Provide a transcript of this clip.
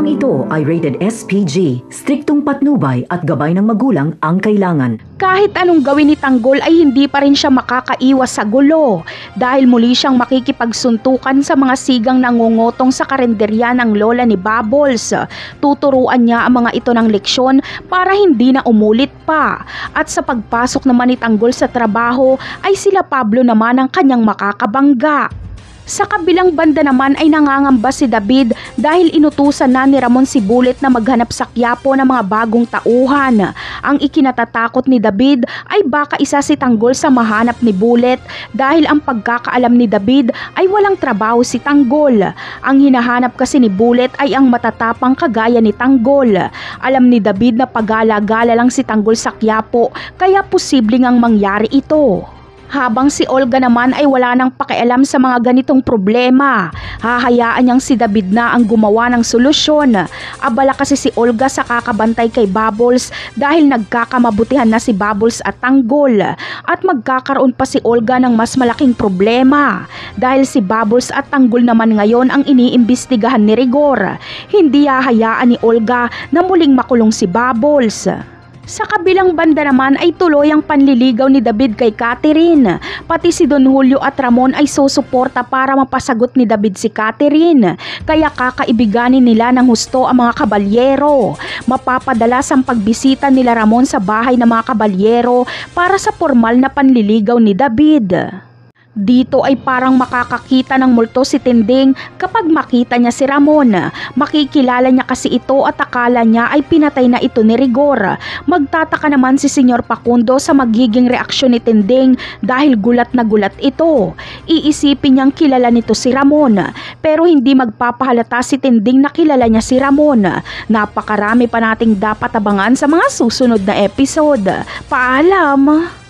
Programang ito ay rated SPG, striktong patnubay at gabay ng magulang ang kailangan. Kahit anong gawin ni Tanggol ay hindi pa rin siya makakaiwas sa gulo dahil muli siyang makikipagsuntukan sa mga sigang nangungutong sa karenderya ng lola ni Bubbles. Tuturuan niya ang mga ito ng leksyon para hindi na umulit pa. At sa pagpasok naman ni Tanggol sa trabaho ay sila Pablo naman ang kanyang makakabangga. Sa kabilang banda naman ay nangangamba si David dahil inutusan na ni Ramon si Bullet na maghanap sa Quiapo ng mga bagong tauhan. Ang ikinatatakot ni David ay baka isa si Tanggol sa mahanap ni Bullet dahil ang pagkakaalam ni David ay walang trabaho si Tanggol. Ang hinahanap kasi ni Bullet ay ang matatapang kagaya ni Tanggol. Alam ni David na pagala-gala lang si Tanggol sa Quiapo kaya posibleng ang mangyari ito. Habang si Olga naman ay wala nang pakialam sa mga ganitong problema. Hahayaan niyang si David na ang gumawa ng solusyon. Abala kasi si Olga sa kakabantay kay Bubbles dahil nagkakamabutihan na si Bubbles at Tanggol. At magkakaroon pa si Olga ng mas malaking problema dahil si Bubbles at Tanggol naman ngayon ang iniimbestigahan ni Rigor. Hindi hahayaan ni Olga na muling makulong si Bubbles. Sa kabilang banda naman ay tuloy ang panliligaw ni David kay Catherine. Pati si Don Julio at Ramon ay susuporta para mapasagot ni David si Catherine. Kaya kakaibiganin nila ng husto ang mga kabalyero. Mapapadalas ang pagbisita nila Ramon sa bahay ng mga kabalyero para sa formal na panliligaw ni David. Dito ay parang makakakita ng multo si Tinding kapag makita niya si Ramon. Makikilala niya kasi ito at akala niya ay pinatay na ito ni Rigor. Magtataka naman si Senyor Facundo sa magiging reaksyon ni Tinding dahil gulat na gulat ito. Iisipin niyang kilala nito si Ramon pero hindi magpapahalata si Tinding na kilala niya si Ramon. Napakarami pa nating dapat abangan sa mga susunod na episode. Paalam!